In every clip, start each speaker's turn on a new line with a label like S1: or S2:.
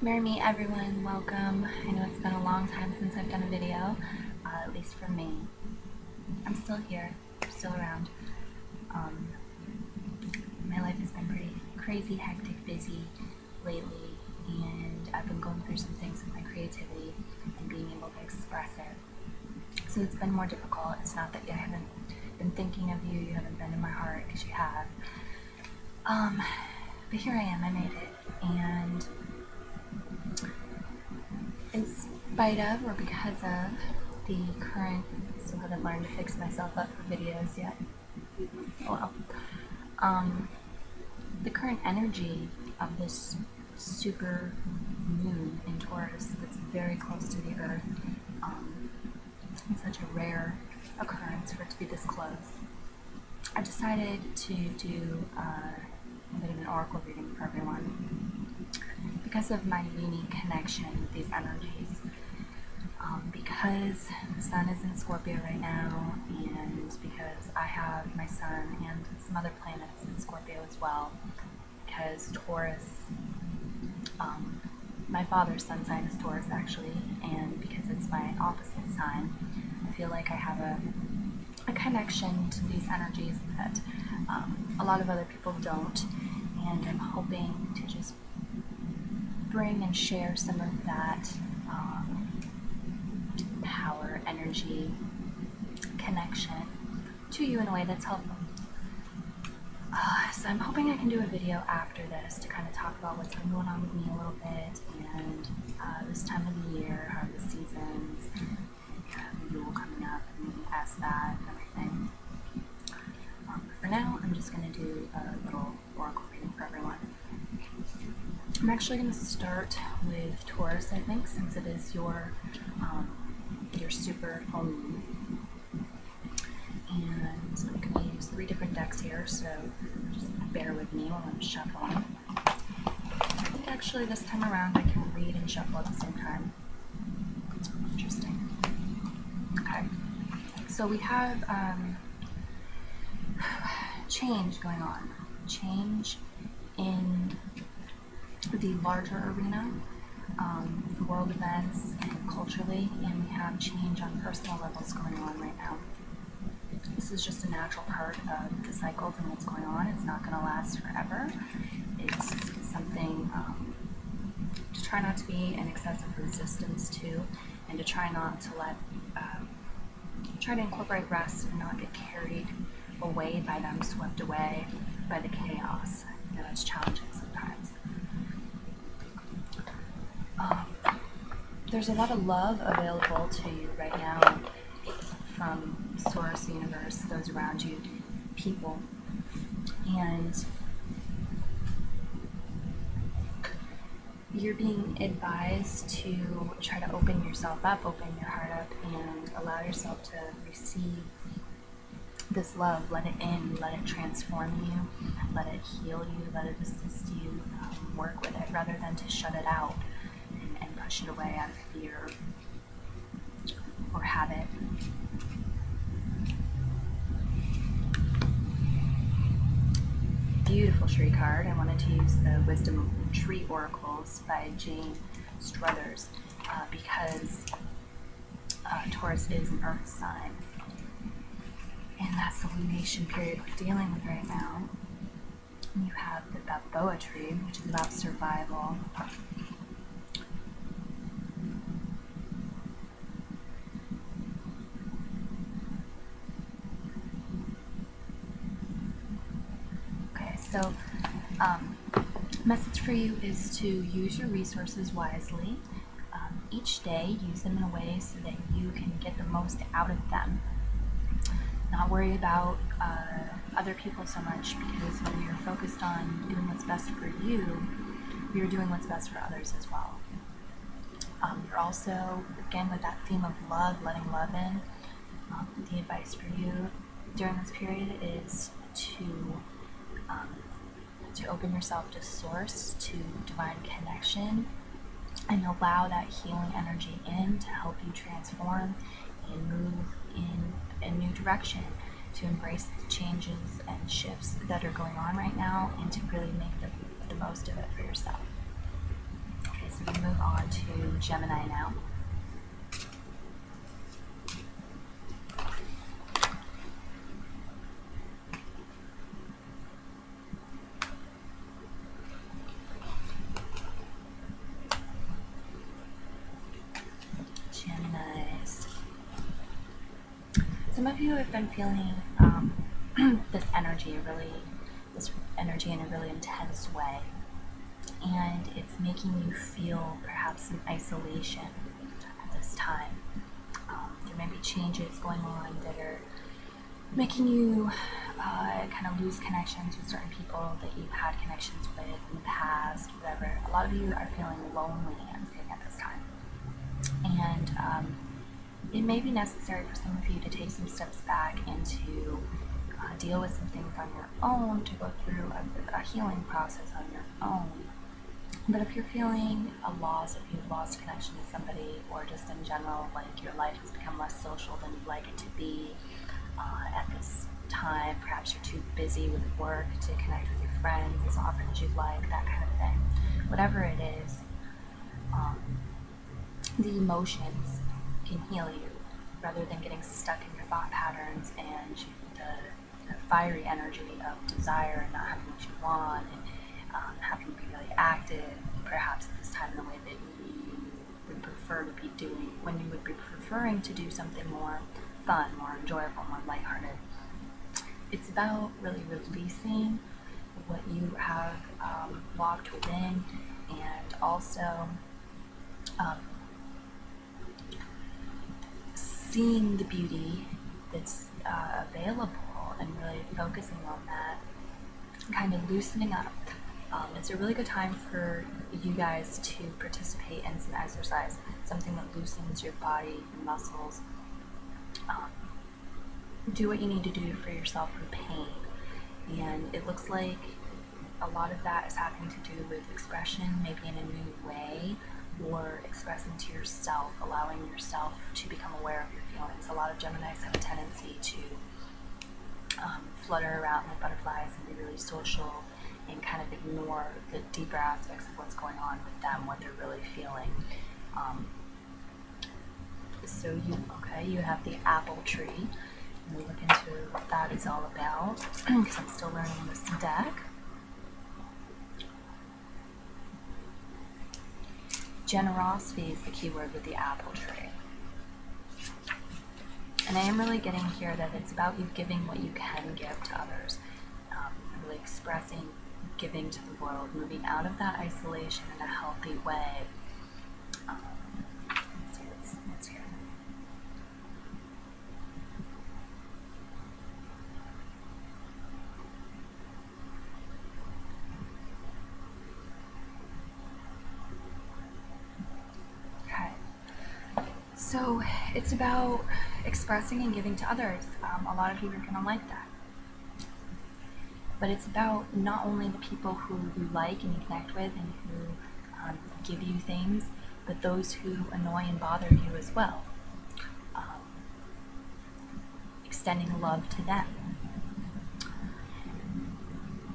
S1: Marry me, everyone. Welcome. I know it's been a long time since I've done a video, at least for me. I'm still here, still around. My life has been pretty crazy, hectic, busy lately, and I've been going through some things with my creativity and being able to express it. So it's been more difficult. It's not that I haven't been thinking of you, you haven't been in my heart, because you have. But here I am, I made it, and in spite of or because of the current, still haven't learned to fix myself up for videos yet. Oh well. The current energy of this super moon in Taurus that's very close to the Earth, it's such a rare occurrence for it to be this close. I decided to do a bit of an oracle reading for everyone because of my unique connection with these energies. Because the sun is in Scorpio right now, and because I have my sun and some other planets in Scorpio as well, because Taurus, my father's sun sign is Taurus actually, and because it's my opposite sign, I feel like I have a connection to these energies that a lot of other people don't, and I'm hoping to just bring and share some of that power, energy, connection to you in a way that's helpful. So I'm hoping I can do a video after this to kind of talk about what's been going on with me a little bit, and this time of the year, how the seasons, Yule coming up, and ask that and everything. For now, I'm just going to do a little oracle reading for everyone. I'm actually going to start with Taurus, I think, since it is your super full moon. And I'm going to use 3 different decks here, so just bear with me while I'm shuffling. I think actually this time around I can read and shuffle at the same time. Interesting. Okay, so we have change going on. Change in the larger arena, world events and culturally, and we have change on personal levels going on right now. This is just a natural part of the cycles and what's going on. It's not going to last forever. It's something to try not to be an excessive resistance to, and to try not to let, try to incorporate rest and not get carried away by them, swept away by the chaos. You know, it's challenging sometimes. There's a lot of love available to you right now from Source, the universe, those around you, people, and you're being advised to try to open yourself up, open your heart up, and allow yourself to receive this love. Let it in, let it transform you, let it heal you, let it assist you, work with it, rather than to shut it out and push it away out of fear or habit. Beautiful tree card. I wanted to use the Wisdom Tree Oracles by Jane Struthers because Taurus is an earth sign, and that's the lunation period we're dealing with right now. And you have the Balboa tree, which is about survival. So, message for you is to use your resources wisely. Each day, use them in a way so that you can get the most out of them. Not worry about other people so much, because when you're focused on doing what's best for you, you're doing what's best for others as well. You're also, again, with that theme of love, letting love in, the advice for you during this period is to open yourself to source, to divine connection, and allow that healing energy in to help you transform and move in a new direction, to embrace the changes and shifts that are going on right now, and to really make the most of it for yourself. Okay, so Gemini now. Geminis. Some of you have been feeling this energy in a really intense way, and it's making you feel perhaps some isolation at this time. There may be changes going on that are making you kind of lose connections with certain people that you've had connections with in the past, whatever. A lot of you are feeling lonely, I'm saying, at this time. And it may be necessary for some of you to take some steps back and to deal with some things on your own, to go through a healing process on your own. But if you're feeling a loss, if you've lost connection with somebody, or just in general, like your life has become less social than you'd like it to be at this time, perhaps you're too busy with work to connect with your friends as often as you'd like, that kind of thing. Whatever it is, the emotions can heal you rather than getting stuck in your thought patterns and the fiery energy of desire and not having what you want, and having to be really active, perhaps at this time in the way that you would prefer to be doing, when you would be preferring to do something more fun, more enjoyable, more lighthearted. It's about really releasing what you have locked within, and also seeing the beauty that's available and really focusing on that, kind of loosening up. It's a really good time for you guys to participate in some exercise, something that loosens your body and muscles. Do what you need to do for yourself from pain. And it looks like a lot of that is having to do with expression, maybe in a new way, or expressing to yourself, allowing yourself to become aware of your feelings. A lot of Geminis have a tendency to flutter around like butterflies and be really social and kind of ignore the deeper aspects of what's going on with them, what they're really feeling. So you have the apple tree. We'll look into what that is all about, because I'm still learning this deck. Generosity is the key word with the apple tree. And I am really getting here that it's about you giving what you can give to others, really expressing giving to the world, moving out of that isolation in a healthy way. Let's see what's here. So it's about expressing and giving to others. A lot of you are going to like that. But it's about not only the people who you like and you connect with and who give you things, but those who annoy and bother you as well. Extending love to them.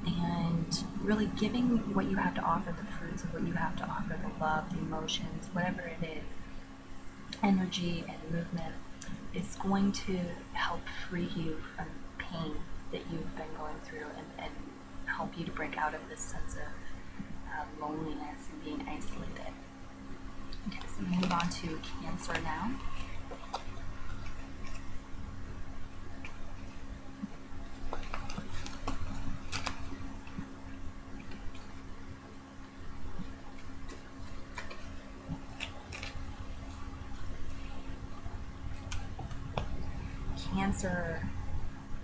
S1: And really giving what you have to offer, the fruits of what you have to offer, the love, the emotions, whatever it is. Energy and movement is going to help free you from pain that you've been going through, and help you to break out of this sense of loneliness and being isolated. Okay, so we move on to Cancer now. Cancer,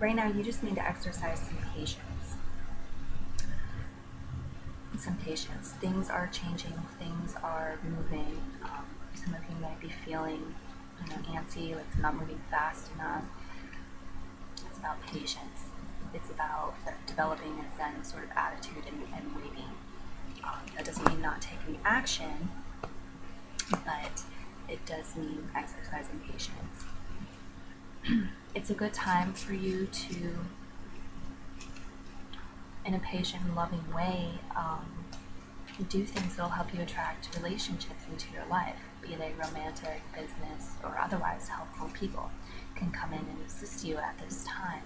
S1: right now you just need to exercise some patience. Things are changing, things are moving. Some of you might be feeling antsy, like it's not moving fast enough. It's about patience. It's about developing a Zen sort of attitude and waiting. That doesn't mean not taking action, but it does mean exercising patience. It's a good time for you to, in a patient and loving way, do things that will help you attract relationships into your life, be they romantic, business, or otherwise helpful people can come in and assist you at this time.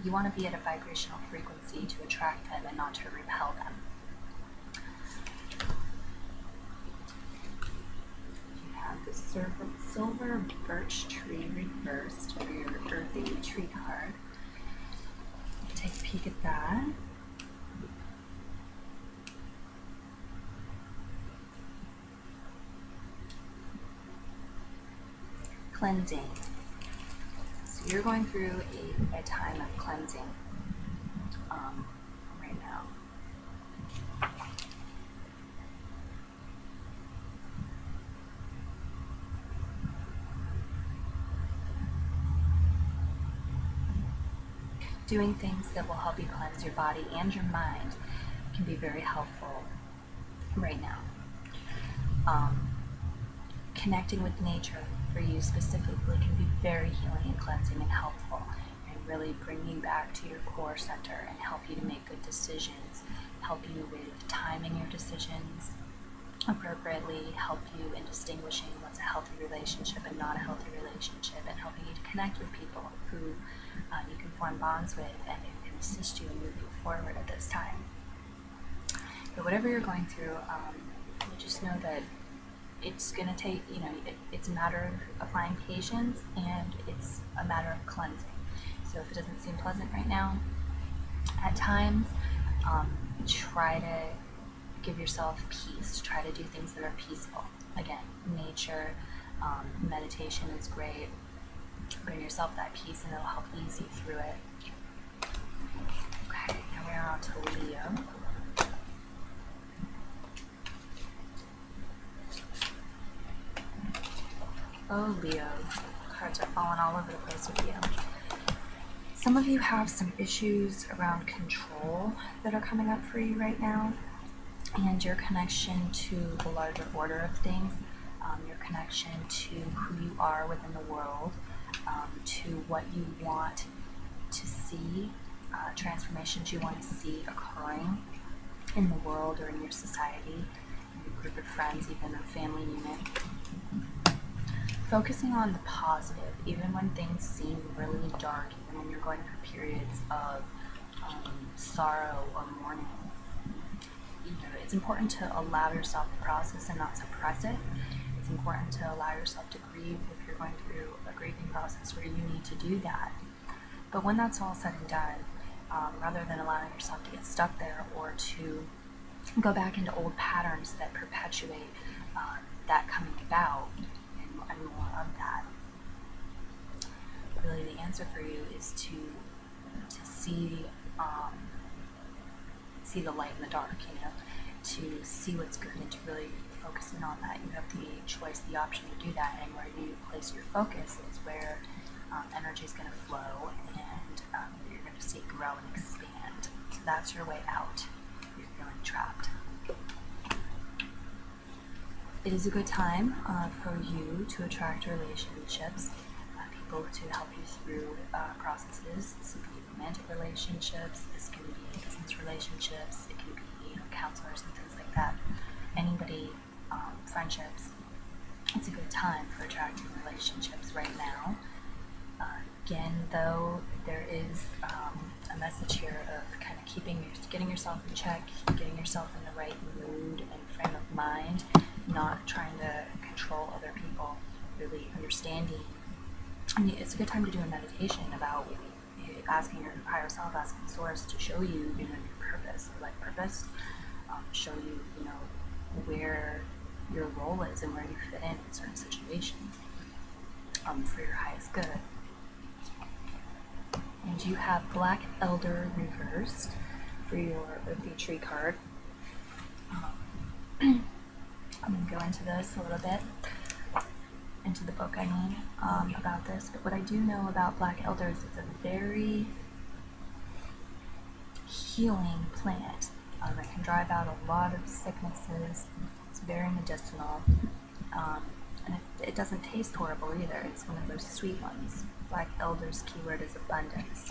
S1: You want to be at a vibrational frequency to attract them and not to repel them. You have the silver birch tree reversed for your earthy tree card. Take a peek at that. Cleansing. So you're going through a time of cleansing right now. Doing things that will help you cleanse your body and your mind can be very helpful right now. Connecting with nature for you specifically can be very healing and cleansing and helpful, and really bring you back to your core center and help you to make good decisions, help you with timing your decisions appropriately, help you in distinguishing what's a healthy relationship and not a healthy relationship, and helping you to connect with people who you can form bonds with and who can assist you in moving forward at this time. But whatever you're going through, just know that it's going to take, it's a matter of applying patience, and it's a matter of cleansing. So if it doesn't seem pleasant right now, at times, try to give yourself peace. Try to do things that are peaceful. Again, nature, meditation is great. Bring yourself that peace and it'll help ease you through it. Okay, now we're on to Leo. Oh, Leo, cards are falling all over the place with you. Some of you have some issues around control that are coming up for you right now, and your connection to the larger order of things, your connection to who you are within the world, to what you want to see, transformations you want to see occurring in the world or in your society, in your group of friends, even a family unit. Focusing on the positive, even when things seem really dark, even when you're going through periods of sorrow or mourning. It's important to allow yourself to process and not suppress it. It's important to allow yourself to grieve if you're going through a grieving process where you need to do that. But when that's all said and done, rather than allowing yourself to get stuck there or to go back into old patterns that perpetuate that coming about, and more of that. Really, the answer for you is to see the light in the dark, to see what's good and to really focus in on that. You have the choice, the option to do that, and where you place your focus is where energy is going to flow, and you're going to see it grow and expand. So that's your way out. You're feeling trapped. It is a good time for you to attract relationships, people to help you through processes. This can be romantic relationships, this can be business relationships, it can be counselors and things like that. Anybody, friendships. It's a good time for attracting relationships right now. Again, though, there is a message here of kind of getting yourself in check, getting yourself in the right mood and frame of mind, not trying to control other people, really understanding. It's a good time to do a meditation about asking your higher self, asking Source to show you, your purpose, your life purpose, show you, where your role is and where you fit in certain situations for your highest good. And you have Black Elder reversed for your Earthy Tree card. I'm going to go into this a little bit, into the book about this. But what I do know about Black Elders is it's a very healing plant. It can drive out a lot of sicknesses. It's very medicinal. And it doesn't taste horrible either. It's one of those sweet ones. Black Elder's keyword is abundance.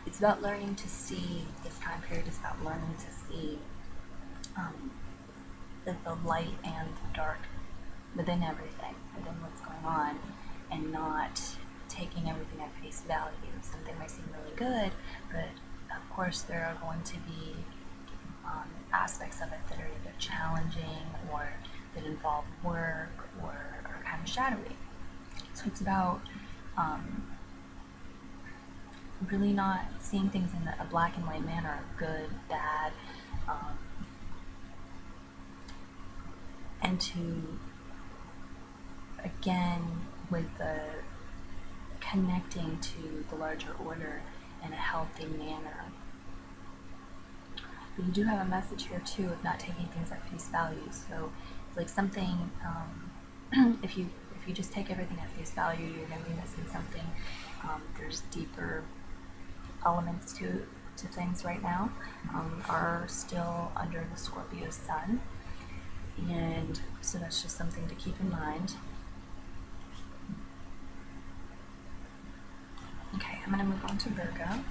S1: It's about learning to see, this time period is about learning to see the light and the dark within everything, within what's going on, and not taking everything at face value. Something might seem really good, but of course there are going to be aspects of it that are either challenging or that involve work or are kind of shadowy. So it's about really not seeing things in a black and white manner, good, bad, and to, again, with the connecting to the larger order in a healthy manner. But you do have a message here too of not taking things at face value. So it's like something, if you just take everything at face value, you're going to be missing something. There's deeper elements to things right now. Are still under the Scorpio sun, and so that's just something to keep in mind. Okay, I'm going to move on to Virgo.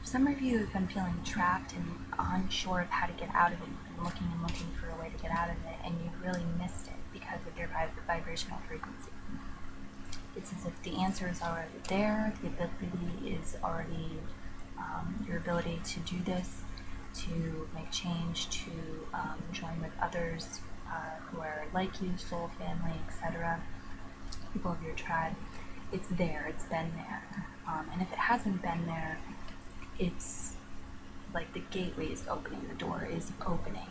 S1: Some of you have been feeling trapped and unsure of how to get out of it. You've been looking for a way to get out of it, and you've really missed it because of your vibrational frequency. It's as if the answer is already there, the ability is already, your ability to do this, to make change, to join with others who are like you, soul family, etc., people of your tribe. It's there, it's been there. And if it hasn't been there, it's like the gateway is opening, the door is opening.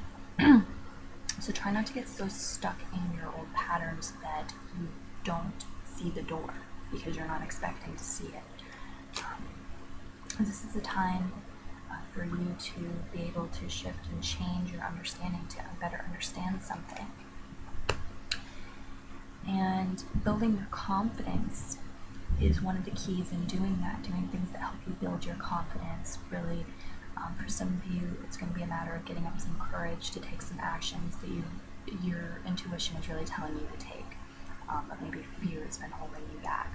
S1: So try not to get so stuck in your old patterns that you don't see the door because you're not expecting to see it. This is a time for you to be able to shift and change your understanding to better understand something. And building your confidence is one of the keys in doing that, doing things that help you build your confidence. Really, for some of you, it's going to be a matter of getting up some courage to take some actions that your intuition is really telling you to take, but maybe fear has been holding you back.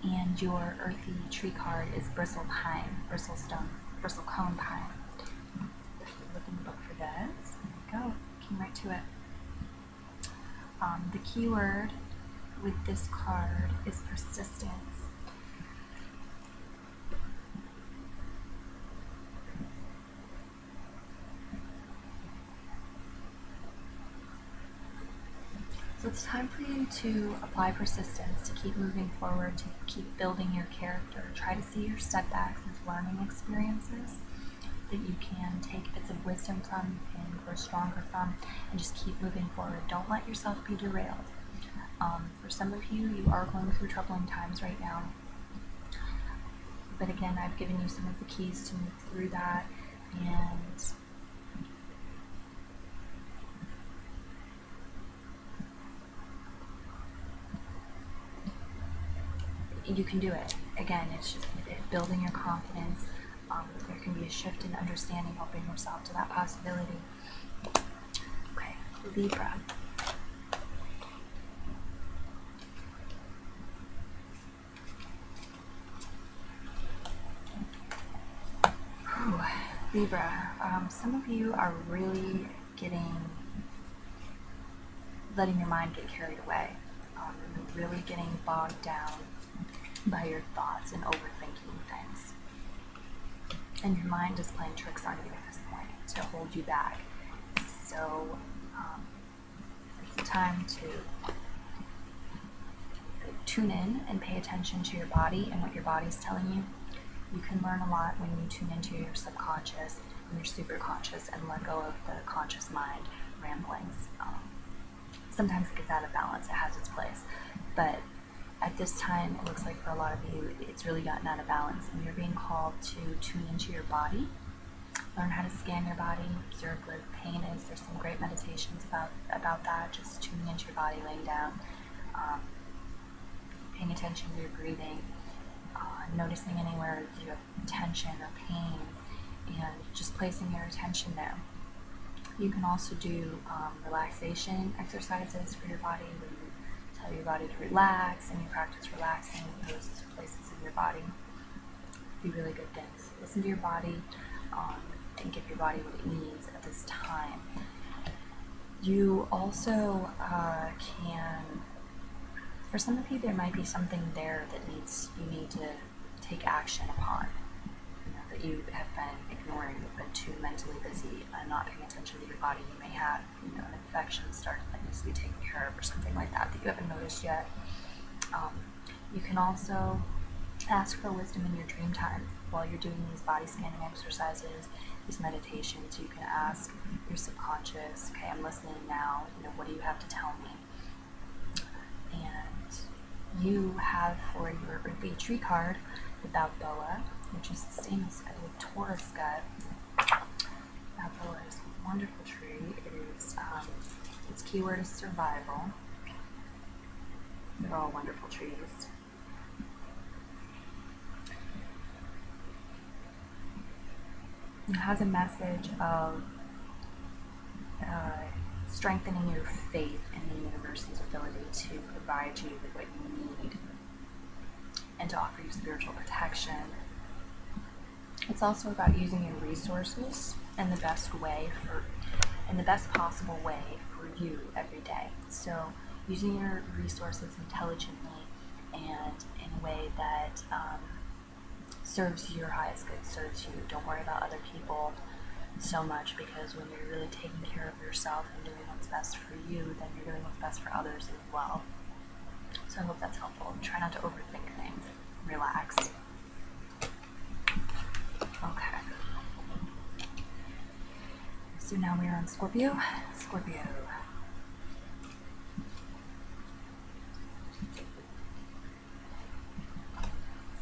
S1: And your earthy tree card is bristle pine, bristlecone pine. If you're looking to look for this, there you go, came right to it. The keyword with this card is persistence. So it's time for you to apply persistence, to keep moving forward, to keep building your character. Try to see your setbacks as learning experiences that you can take bits of wisdom from and grow stronger from, and just keep moving forward. Don't let yourself be derailed. For some of you, you are going through troubling times right now. But again, I've given you some of the keys to move through that, and you can do it. Again, it's just building your confidence. There can be a shift in understanding, opening yourself to that possibility. Okay, Libra. Whew. Libra, some of you are really letting your mind get carried away. You're really getting bogged down by your thoughts and overthinking things. And your mind is playing tricks on you at this point to hold you back. So it's a time to tune in and pay attention to your body and what your body's telling you. You can learn a lot when you tune into your subconscious and your superconscious and let go of the conscious mind ramblings. Sometimes it gets out of balance, it has its place, but At this time, it looks like for a lot of you, it's really gotten out of balance, and you're being called to tune into your body, learn how to scan your body, observe where pain is. There's some great meditations about that, just tuning into your body, laying down, paying attention to your breathing, noticing anywhere you have tension or pain, and just placing your attention there. You can also do relaxation exercises for your body, where you tell your body to relax, and you practice relaxing those places in your body. Do really good things. Listen to your body, and give your body what it needs at this time. You also can, for some of you, there might be something there that you need to take action upon. That you have been ignoring, you've been too mentally busy and not paying attention to your body. You may have, an infection started that needs to be taken care of, or something like that you haven't noticed yet. You can also ask for wisdom in your dream time. While you're doing these body scanning exercises, these meditations, you can ask your subconscious, okay, I'm listening now, what do you have to tell me? And you have for your earthly tree card the Balboa, which is the same as the Taurus gut. Balboa is a wonderful tree. It is, its keyword is survival. They're all wonderful trees. It has a message of strengthening your faith in the universe's ability to provide you with what you need and to offer you spiritual protection. It's also about using your resources in the best possible way for you every day. So using your resources intelligently and in a way that serves your highest good, serves you. Don't worry about other people so much, because when you're really taking care of yourself and doing what's best for you, then you're doing what's best for others as well. So I hope that's helpful. Try not to overthink things. Relax. Okay. So now we are on Scorpio. Scorpio.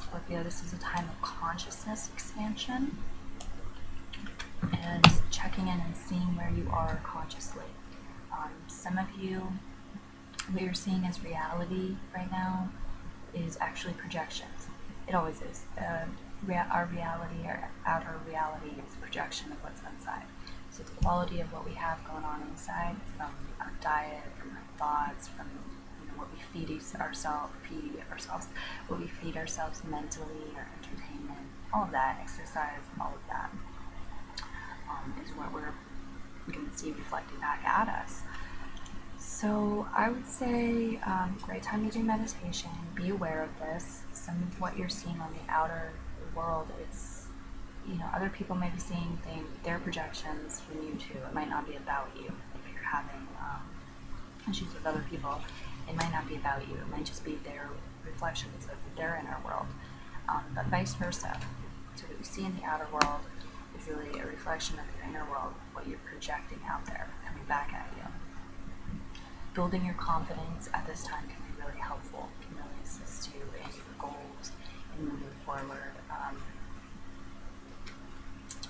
S1: Scorpio, this is a time of consciousness expansion and checking in and seeing where you are consciously. Some of you, what you're seeing as reality right now is actually projections. It always is. Our reality, our outer reality, is a projection of what's inside. So the quality of what we have going on inside, from our diet, from our thoughts, from what we feed ourselves, what we feed ourselves mentally, our entertainment, all of that, exercise, all of that, is what we're going to see reflected back at us. So I would say great time to do meditation. Be aware of this. Some of what you're seeing on the outer world, it's, other people may be seeing their projections from you too. It might not be about you. If you're having issues with other people, it might not be about you. It might just be their reflections of their inner world, but vice versa. So what you see in the outer world is really a reflection of your inner world, what you're projecting out there, coming back at you. Building your confidence at this time can be really helpful, can really assist you in your goals and moving forward.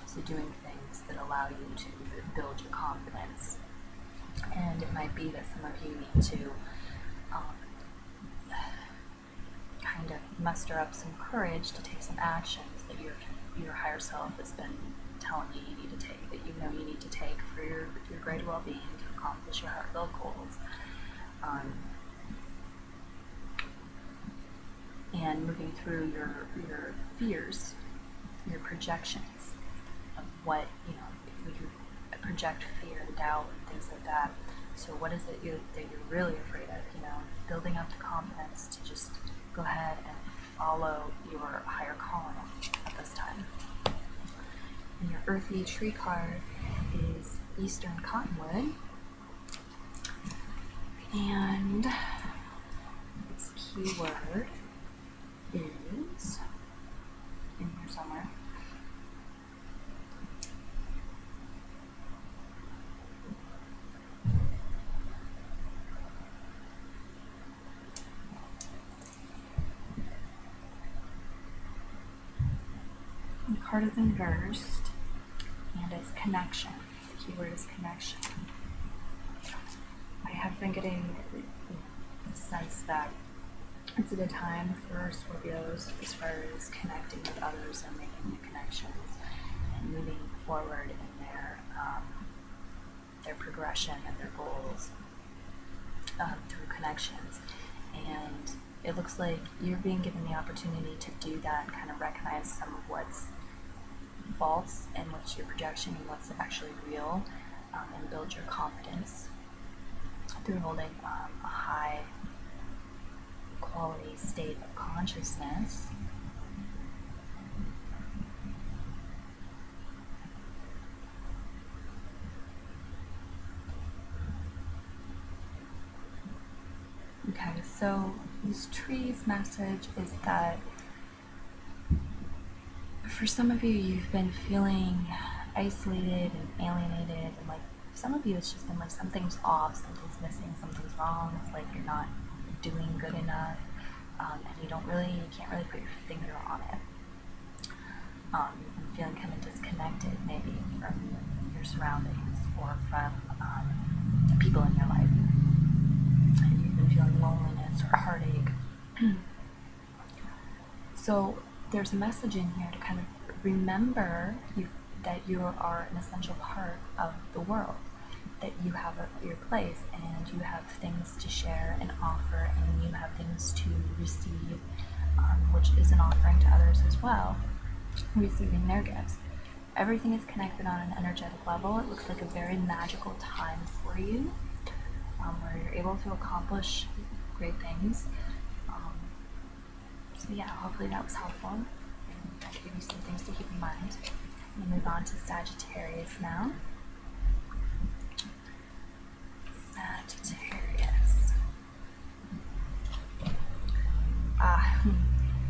S1: So doing things that allow you to build your confidence. And it might be that some of you need to kind of muster up some courage to take some actions that your higher self has been telling you need to take, that you need to take for your greater well-being, to accomplish your heartfelt goals. And moving through your fears, your projections of what, we can project fear, doubt, and things like that. So what is it that you're really afraid of? Building up the confidence to just go ahead and follow your higher calling at this time. And your earthly tree card is Eastern Cottonwood. And its keyword is in here somewhere. card is inversed, and it's connection. The keyword is connection. I have been getting the sense that it's a good time for Scorpios as far as connecting with others and making new connections and moving forward in their progression and their goals through connections. And it looks like you're being given the opportunity to do that and kind of recognize some of what's false and what's your projection and what's actually real, and build your confidence through holding a high quality state of consciousness. Okay, so this tree's message is that for some of you, you've been feeling isolated and alienated, and like some of you, it's just been like something's off, something's missing, something's wrong. It's like you're not doing good enough, and you can't really put your finger on it. You're feeling kind of disconnected, maybe from your surroundings or from the people in your life. And you've been feeling loneliness or heartache. So there's a message in here to kind of remember that you are an essential part of the world, that you have your place, and you have things to share and offer, and you have things to receive, which is an offering to others as well, receiving their gifts. Everything is connected on an energetic level. It looks like a very magical time for you, where you're able to accomplish great things. So yeah, hopefully that was helpful. And I gave you some things to keep in mind. We'll move on to Sagittarius now. Sagittarius.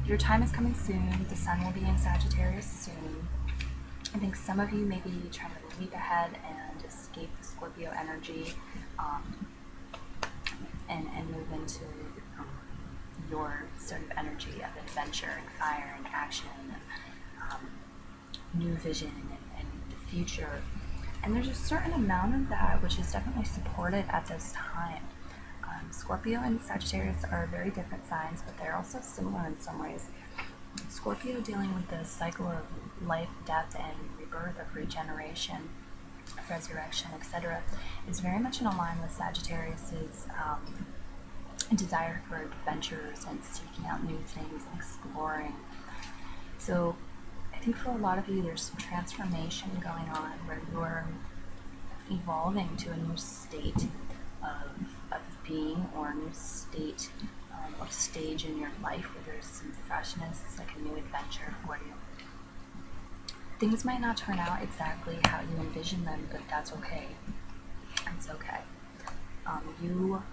S1: Your time is coming soon. The sun will be in Sagittarius soon. I think some of you may be trying to leap ahead and escape the Scorpio energy, and move into your sort of energy of adventure and fire and action and new vision and the future. And there's a certain amount of that which is definitely supported at this time. Scorpio and Sagittarius are very different signs, but they're also similar in some ways. Scorpio, dealing with the cycle of life, death, and rebirth, of regeneration, resurrection, etc., is very much in line with Sagittarius's desire for adventures and seeking out new things and exploring. So I think for a lot of you, there's some transformation going on where you're evolving to a new state of being, or a new state or stage in your life where there's some freshness. It's like a new adventure for you. Things might not turn out exactly how you envision them, but that's okay. It's okay. You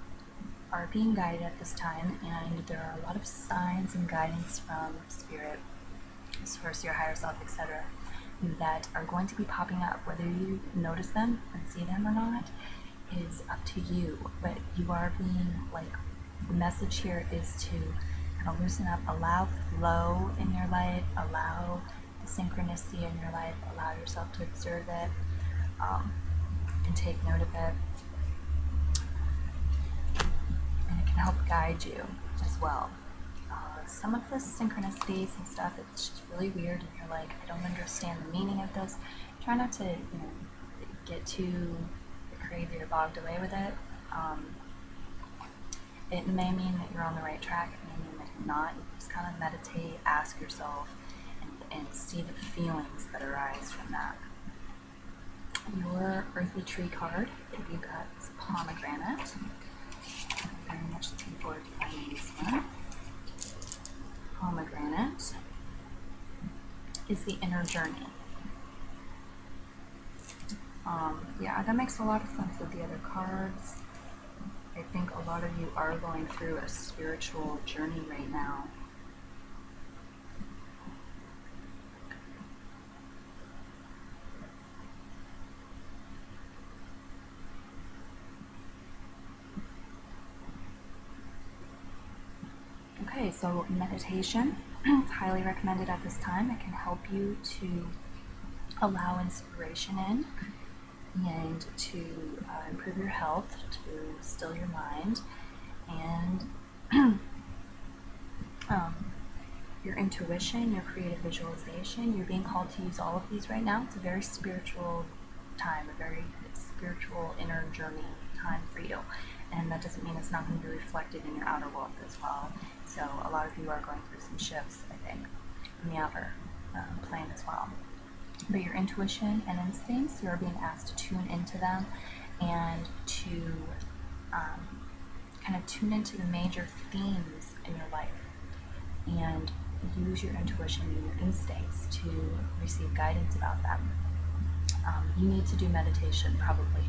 S1: are being guided at this time, and there are a lot of signs and guidance from Spirit, Source, your higher self, etc., that are going to be popping up. Whether you notice them and see them or not is up to you, but you are being, like, the message here is to kind of loosen up, allow flow in your life, allow the synchronicity in your life, allow yourself to observe it, and take note of it. And it can help guide you as well. Some of the synchronicities and stuff, it's just really weird, and you're like, I don't understand the meaning of this. Try not to, get too crazy or bogged away with it. It may mean that you're on the right track. It may mean that you're not. You just kind of meditate, ask yourself, and see the feelings that arise from that. Your earthly tree card that you got is pomegranate. I'm very much looking forward to finding this one. Pomegranate is the inner journey. Yeah, that makes a lot of sense with the other cards. I think a lot of you are going through a spiritual journey right now. Okay, so meditation. It's highly recommended at this time. It can help you to allow inspiration in and to improve your health, to still your mind, and your intuition, your creative visualization. You're being called to use all of these right now. It's a very spiritual time, a very spiritual inner journey time for you. And that doesn't mean it's not going to be reflected in your outer world as well. So a lot of you are going through some shifts, I think, in the outer plane as well. But your intuition and instincts, you're being asked to tune into them and to kind of tune into the major themes in your life and use your intuition and your instincts to receive guidance about them. You need to do meditation probably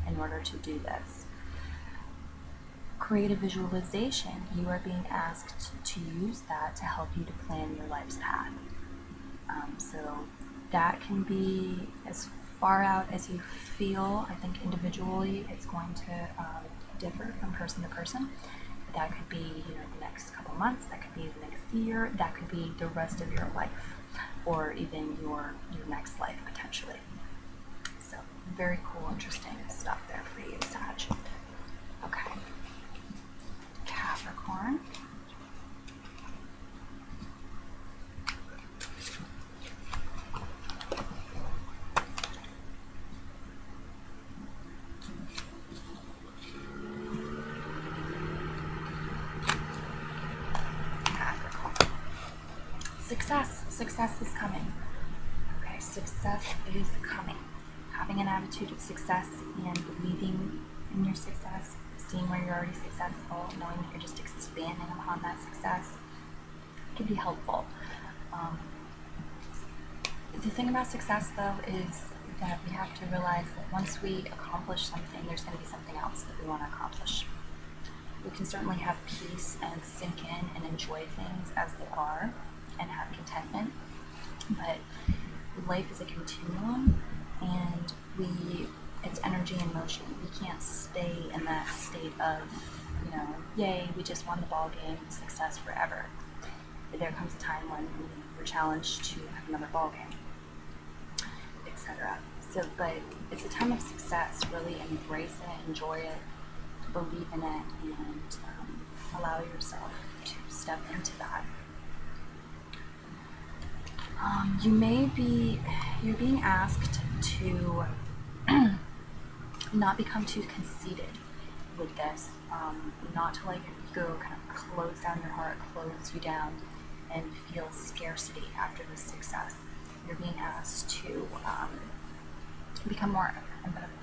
S1: in order to do this. Creative visualization, you are being asked to use that to help you to plan your life's path. So that can be as far out as you feel. I think individually it's going to differ from person to person. That could be, the next couple months, that could be the next year, that could be the rest of your life, or even your next life potentially. So very cool, interesting stuff there for you, Sag. Okay. Capricorn. Success is coming. Okay, success is coming. Having an attitude of success and believing in your success, seeing where you're already successful, knowing that you're just expanding upon that success, can be helpful. The thing about success, though, is that we have to realize that once we accomplish something, there's going to be something else that we want to accomplish. We can certainly have peace and sink in and enjoy things as they are and have contentment, but life is a continuum, and it's energy in motion. We can't stay in that state of, yay, we just won the ball game, success forever. There comes a time when we're challenged to have another ball game, etc. So, but it's a time of success. Really embrace it, enjoy it, believe in it, and allow yourself to step into that. You're being asked to not become too conceited with this, not to let your ego kind of close down your heart, close you down, and feel scarcity after this success. You're being asked to become more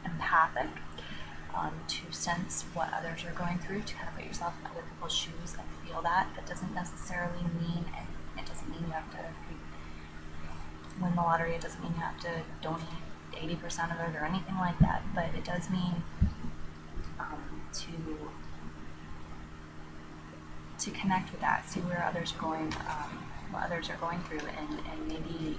S1: empathic, to sense what others are going through, to kind of put yourself in other people's shoes and feel that. That doesn't necessarily mean, and it doesn't mean you have to win the lottery, it doesn't mean you have to donate 80% of it or anything like that, but it does mean to connect with that, see where others are going, what others are going through, and maybe,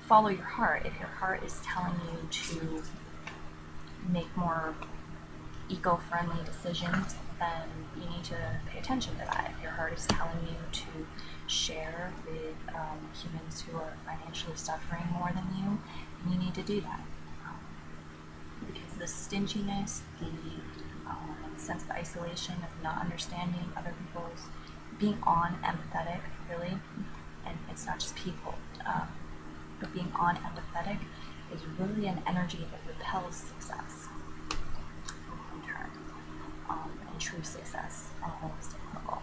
S1: follow your heart. If your heart is telling you to make more eco-friendly decisions, then you need to pay attention to that. If your heart is telling you to share with humans who are financially suffering more than you need to do that. Because the stinginess, the sense of isolation, of not understanding other people's, being empathetic, really, and it's not just people, but being empathetic is really an energy that repels success long term, and true success on a holistic level.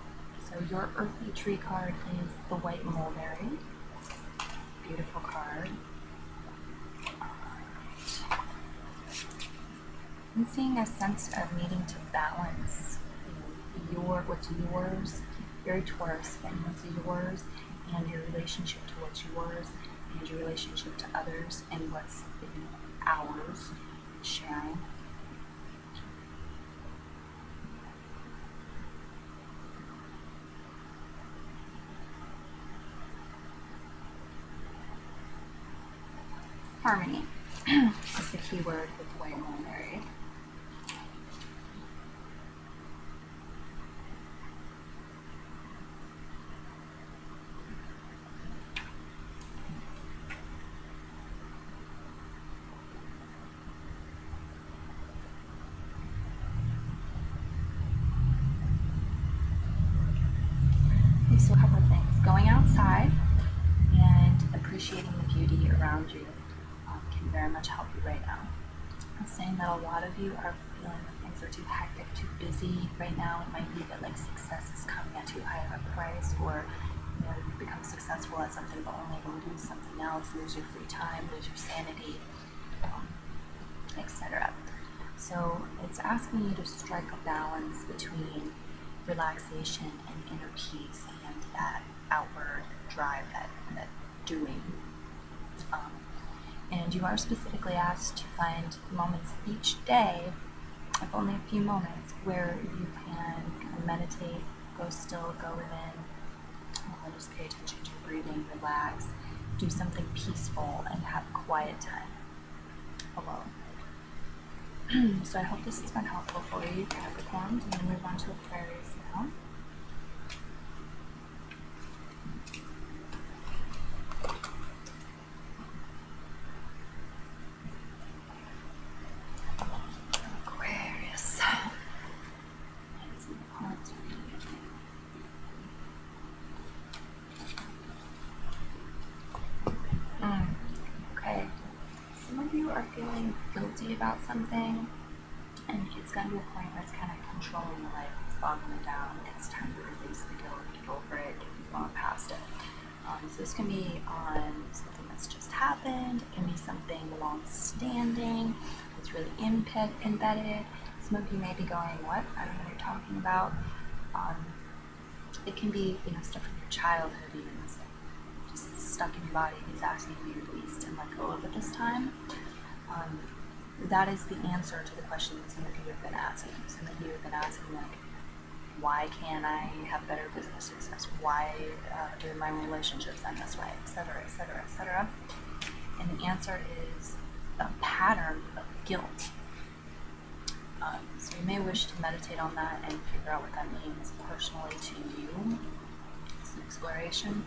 S1: So your earthly tree card is the white mulberry. Beautiful card. I'm seeing a sense of needing to balance what's yours, very Taurus thing, what's yours, and your relationship to what's yours, and your relationship to others, and what's ours, sharing. Harmony is the key word with white mulberry. going outside and appreciating the beauty around you can very much help you right now. I'm saying that a lot of you are feeling that things are too hectic, too busy right now. It might be that like success is coming at too high of a price, or you've become successful at something but only to lose something else, lose your free time, lose your sanity, etc. So it's asking you to strike a balance between relaxation and inner peace and that outward drive, that doing. And you are specifically asked to find moments each day, if only a few moments, where you can kind of meditate, go still, go within, just pay attention to your breathing, relax, do something peaceful, and have quiet time alone. So I hope this has been helpful for you, Capricorns. I'm going to move on to Aquarius now. Aquarius. Okay. Some of you are feeling guilty about something, and it's gotten to a point where it's kind of controlling your life. It's bogging it down. It's time to release the guilt, get over it, move on past it. So this can be on something that's just happened. It can be something long-standing. It's really embedded. Some of you may be going, "What? I don't know what you're talking about." It can be, stuff from your childhood, even that's like just stuck in your body. It's asking you to release and let go of it this time. That is the answer to the question that some of you have been asking. Some of you have been asking, like, why can't I have better business success? Why do my relationships end this way, etc., etc., etc.? And the answer is a pattern of guilt. So you may wish to meditate on that and figure out what that means personally to you. It's an exploration.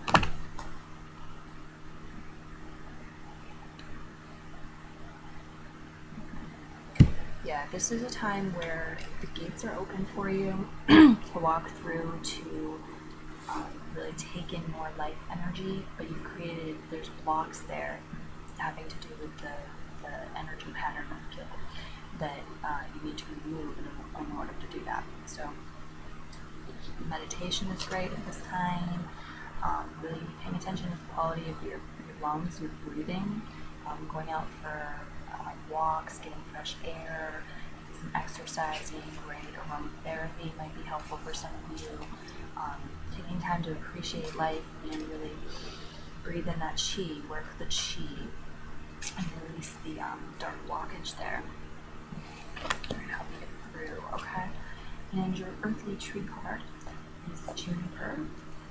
S1: Yeah, this is a time where the gates are open for you to walk through, to really take in more life energy, but there's blocks there having to do with the energy pattern of guilt that you need to remove in order to do that. So meditation is great at this time. Really paying attention to the quality of your lungs, your breathing, going out for walks, getting fresh air, some exercising, great aromatherapy might be helpful for some of you. Taking time to appreciate life and really breathe in that chi, work the chi, and release the dark blockage there. We're going to help you get through, okay? And your earthly tree card is Juniper.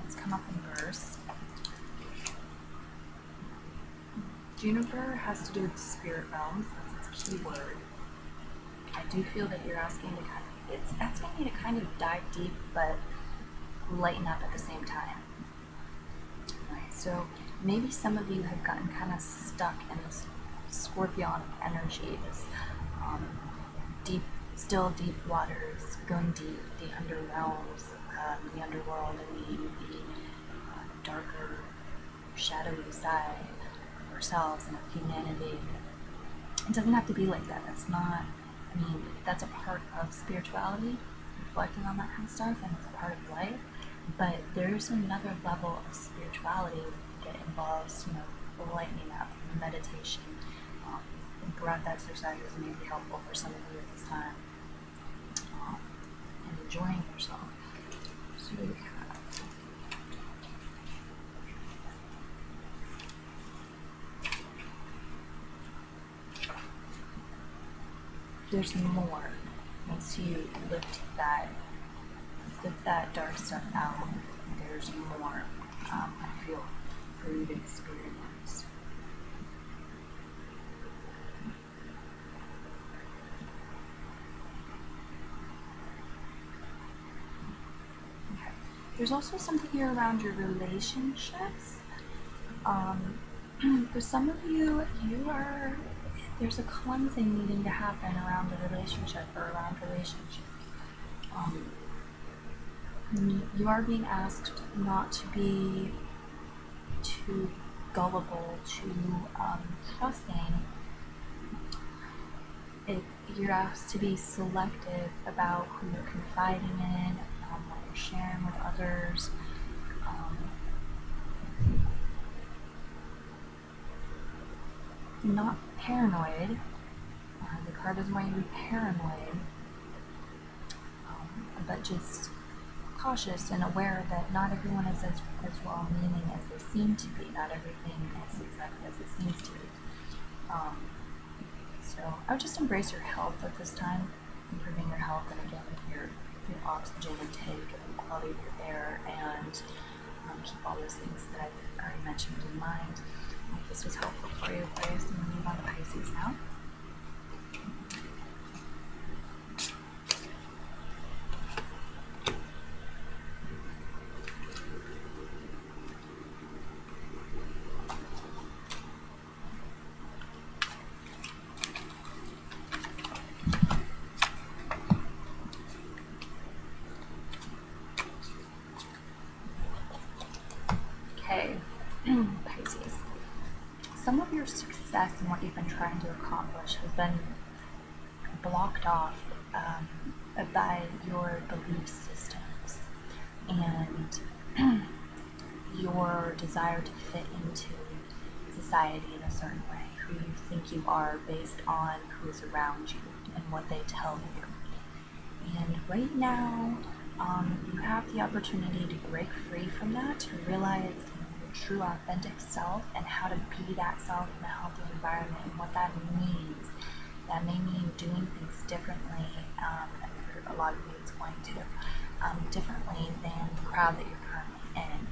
S1: It's come up in verse. Juniper has to do with the spirit realms. That's its key word. I do feel that you're asking it's asking me to kind of dive deep, but lighten up at the same time. Right, so maybe some of you have gotten kind of stuck in this scorpionic energy, this deep waters, going deep, the under realms, the underworld, and the darker, shadowy side of ourselves and of humanity. It doesn't have to be like that. That's a part of spirituality, reflecting on that kind of stuff, and it's a part of life. But there's another level of spirituality that involves, lightening up, meditation, breath exercises may be helpful for some of you at this time, and enjoying yourself. So we have there's more once you lift that dark stuff out. There's more. I feel for you to experience. Okay. There's also something here around your relationships. For some of you, there's a cleansing needing to happen around the relationship or around relationships. You are being asked not to be too gullible, too trusting. You're asked to be selective about who you're confiding in, what you're sharing with others. Not paranoid. The card doesn't want you to be paranoid, but just cautious and aware that not everyone is as well-meaning as they seem to be. Not everything is exactly as it seems to be. So I would just embrace your health at this time, improving your health, and again, your oxygen intake, the quality of your air, and keep all those things that I've already mentioned in mind. I hope this was helpful for you, Aquarius, and we'll move on to Pisces now. Okay, Pisces. Some of your success in what you've been trying to accomplish has been blocked off by your belief systems and your desire to fit into society in a certain way, who you think you are based on who's around you and what they tell you. And right now, you have the opportunity to break free from that, to realize your true authentic self and how to be that self in a healthy environment and what that means. That may mean doing things differently, and for a lot of you it's going to, differently than the crowd that you're currently in.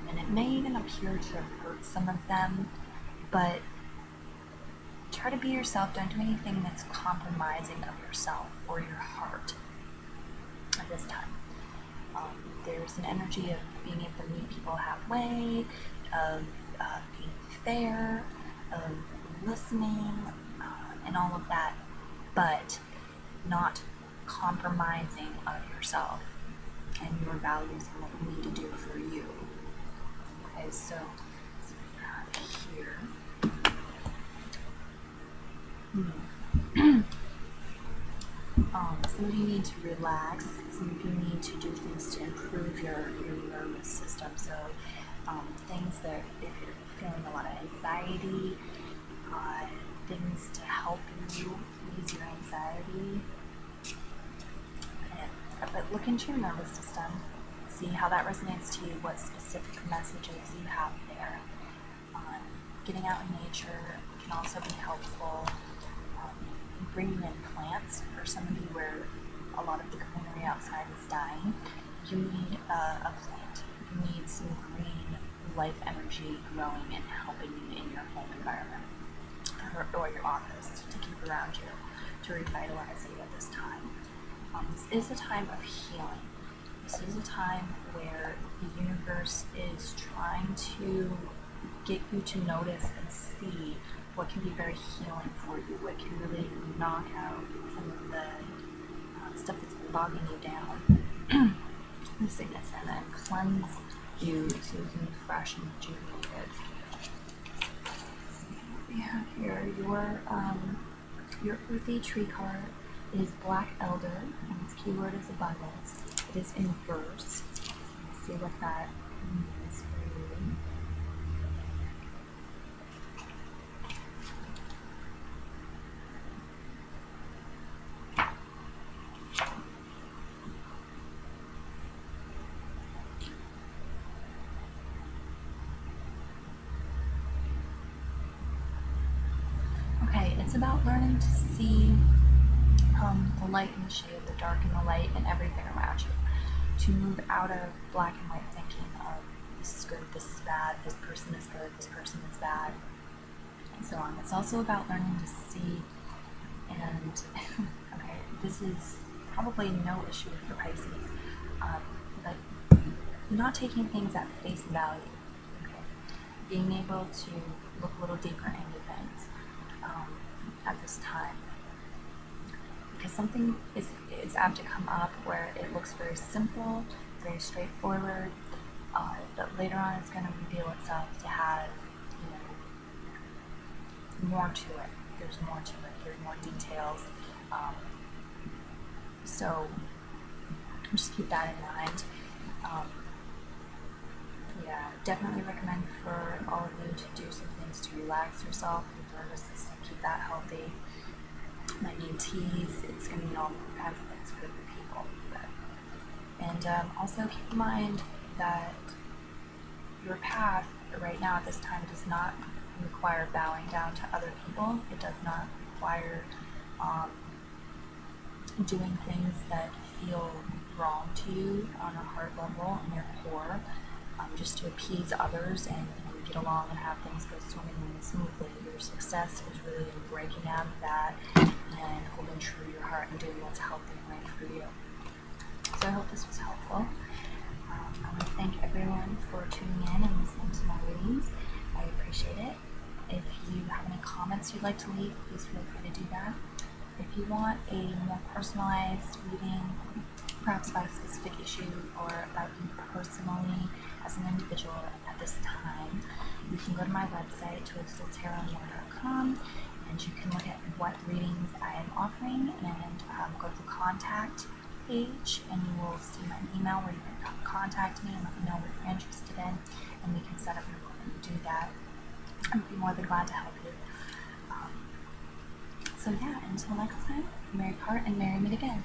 S1: And it may even appear to hurt some of them, but try to be yourself. Don't do anything that's compromising of yourself or your heart at this time. There's an energy of being able to meet people halfway, of being fair, of listening, and all of that, but not compromising of yourself and your values and what you need to do for you. Okay, so let's see what we have here. Some of you need to relax. Some of you need to do things to improve your nervous system. So things that, if you're feeling a lot of anxiety, things to help you ease your anxiety. But look into your nervous system, see how that resonates to you, what specific messages you have there. Getting out in nature can also be helpful. Bringing in plants, for some of you where a lot of the greenery outside is dying, you need a plant. You need some green life energy growing and helping you in your home environment or your office to keep around you, to revitalize you at this time. This is a time of healing. This is a time where the universe is trying to get you to notice and see what can be very healing for you, what can really knock out some of the stuff that's bogging you down, the sickness, and then cleanse you so you can be fresh and rejuvenated. Let's see what we have here. Your earthy tree card is Black Elder, and its keyword is abundance. It is in verse. Let's see what that means for you. It's about learning to see the light and the shade, the dark and the light, and everything around you. To move out of black and white thinking of this is good, this is bad, this person is good, this person is bad, and so on. It's also about learning to see, and okay, this is probably no issue for Pisces, but not taking things at face value. Okay? Being able to look a little deeper into things. At this time, because something is apt to come up where it looks very simple, very straightforward, But later on it's going to reveal itself to have, more to it. There's more to it. There's more details. So just keep that in mind. Yeah, definitely recommend for all of you to do some things to relax yourself, your nervous system, keep that healthy. Might need teas. It's going to need all kinds of things for different people. And also keep in mind that your path right now at this time does not require bowing down to other people. It does not require doing things that feel wrong to you on a heart level in your core, just to appease others and get along and have things go swimmingly and smoothly. Your success is really in breaking out of that and holding true to your heart and doing what's healthy and right for you. So I hope this was helpful. I want to thank everyone for tuning in and listening to my readings. I appreciate it. If you have any comments you'd like to leave, please feel free to do that. If you want a more personalized reading, perhaps about a specific issue or about you personally as an individual at this time, you can go to my website, toadstooltarot.com, and you can look at what readings I am offering and go to the contact page, and you will see my email where you can contact me and let me know what you're interested in, and we can set up an appointment to do that. I'd be more than glad to help you. So yeah, until next time, merry part and merry meet again.